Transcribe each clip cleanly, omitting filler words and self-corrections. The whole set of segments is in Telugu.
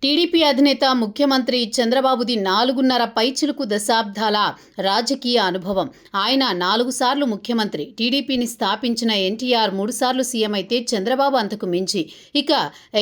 టీడీపీ అధినేత ముఖ్యమంత్రి చంద్రబాబుది 4.5 పైచిలుకు దశాబ్దాల రాజకీయ అనుభవం. ఆయన 4 సార్లు ముఖ్యమంత్రి. టీడీపీని స్థాపించిన ఎన్టీఆర్ 3 సార్లు సీఎం అయితే చంద్రబాబు అంతకు మించి. ఇక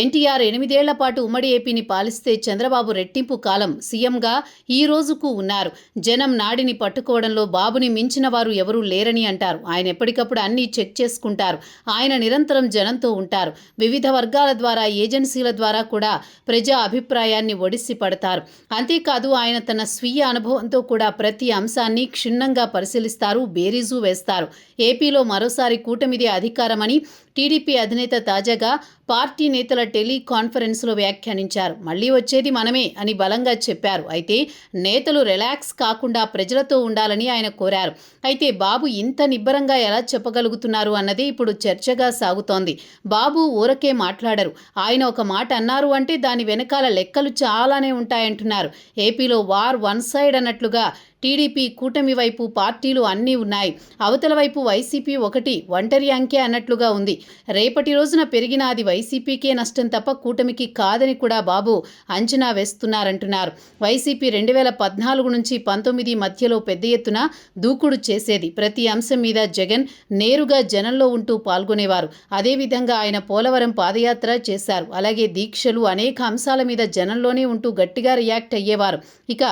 ఎన్టీఆర్ 8 ఏళ్ల పాటు ఉమ్మడి ఏపీని పాలిస్తే చంద్రబాబు రెట్టింపు కాలం సీఎంగా ఈ రోజుకు ఉన్నారు. జనం నాడిని పట్టుకోవడంలో బాబుని మించిన వారు ఎవరూ లేరని అంటారు. ఆయన ఎప్పటికప్పుడు అన్నీ చెక్ చేసుకుంటారు. ఆయన నిరంతరం జనంతో ఉంటారు. వివిధ వర్గాల ద్వారా, ఏజెన్సీల ద్వారా కూడా ప్రజా అభిప్రాయాన్ని ఒడిసి పడతారు. అంతేకాదు ఆయన తన స్వీయ అనుభవంతో కూడా ప్రతి అంశాన్ని క్షుణ్ణంగా పరిశీలిస్తారు, బేరీజు వేస్తారు. ఏపీలో మరోసారి కూటమిదే అధికారమని టీడీపీ అధినేత తాజాగా పార్టీ నేతల టెలికాన్ఫరెన్స్లో వ్యాఖ్యానించారు. మళ్లీ వచ్చేది మనమే అని బలంగా చెప్పారు. అయితే నేతలు రిలాక్స్ కాకుండా ప్రజలతో ఉండాలని ఆయన కోరారు. అయితే బాబు ఇంత నిబ్బరంగా ఎలా చెప్పగలుగుతున్నారు అన్నదే ఇప్పుడు చర్చగా సాగుతోంది. బాబు ఊరకే మాట్లాడరు. ఆయన ఒక మాట అన్నారు అంటే దాని వెనకాల లెక్కలు చాలానే ఉంటాయంటున్నారు. ఏపీలో వార్ వన్ సైడ్ అన్నట్లుగా టీడీపీ కూటమి వైపు పార్టీలు అన్నీ ఉన్నాయి. అవతల వైపు వైసీపీ ఒకటి ఒంటరి అంకె అన్నట్లుగా ఉంది. రేపటి రోజున పెరిగిన అది వైసీపీకే నష్టం తప్ప కూటమికి కాదని కూడా బాబు అంచనా వేస్తున్నారంటున్నారు. వైసీపీ 2014 నుంచి 19 మధ్యలో పెద్ద ఎత్తున దూకుడు చేసేది. ప్రతి అంశం మీద జగన్ నేరుగా జనంలో ఉంటూ పాల్గొనేవారు. అదేవిధంగా ఆయన పోలవరం పాదయాత్ర చేశారు. అలాగే దీక్షలు, అనేక అంశాల మీద జనంలోనే ఉంటూ గట్టిగా రియాక్ట్ అయ్యేవారు. ఇక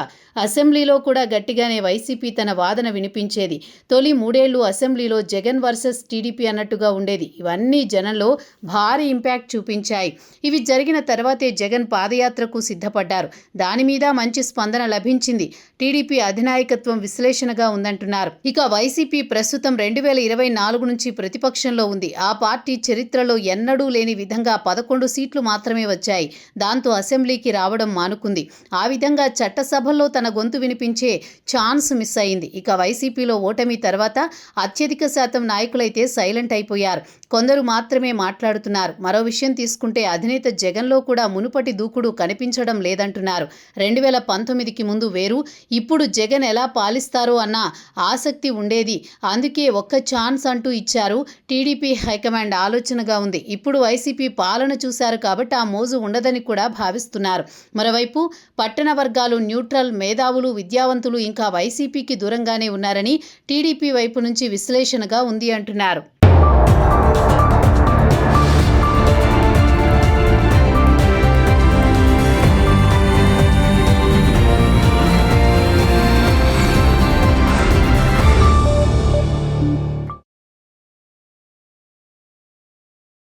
అసెంబ్లీలో కూడా గట్టిగానే వైసీపీ తన వాదన వినిపించేది. తొలి 3 ఏళ్లు అసెంబ్లీలో జగన్ వర్సెస్ టీడీపీ అన్నట్టుగా ఉండేది. ఇవన్నీ జనంలో భారీ ఇంపాక్ట్ చూపించాయి. ఇవి జరిగిన తర్వాతే జగన్ పాదయాత్రకు సిద్ధపడ్డారు. దాని మీద మంచి స్పందన లభించింది. టీడీపీ అధినాయకత్వం విశ్లేషణగా ఉందంటున్నారు. ఇక వైసీపీ ప్రస్తుతం 2024 నుంచి ప్రతిపక్షంలో ఉంది. ఆ పార్టీ చరిత్రలో ఎన్నడూ లేని విధంగా 11 సీట్లు మాత్రమే వచ్చాయి. దాంతో అసెంబ్లీకి రావడం మానుకుంది. ఆ విధంగా చట్టసభల్లో తన గొంతు వినిపించే ఛాన్స్ మిస్ అయింది. ఇక వైసీపీలో ఓటమి తర్వాత అత్యధిక శాతం నాయకులైతే సైలెంట్ అయిపోయారు. కొందరు మాత్రమే మాట్లాడుతున్నారు. మరో విషయం తీసుకుంటే అధినేత జగన్లో కూడా మునుపటి దూకుడు కనిపించడం లేదంటున్నారు. 2019కి ముందు వేరు, ఇప్పుడు జగన్ ఎలా పాలిస్తారో అన్న ఆసక్తి ఉండేది. అందుకే ఒక్క ఛాన్స్ అంటూ ఇచ్చారు. టీడీపీ హైకమాండ్ ఆలోచనగా ఉంది. ఇప్పుడు వైసీపీ పాలన చూశారు కాబట్టి ఆ మోజు ఉండదని కూడా భావిస్తున్నారు. మరోవైపు పట్టణ వర్గాలు, న్యూట్రల్, మేధావులు, విద్యావంతులు ఇంకా వైసీపీకి దూరంగానే ఉన్నారని టీడీపీ వైపు నుంచి విశ్లేషణగా ఉంది అంటున్నారు.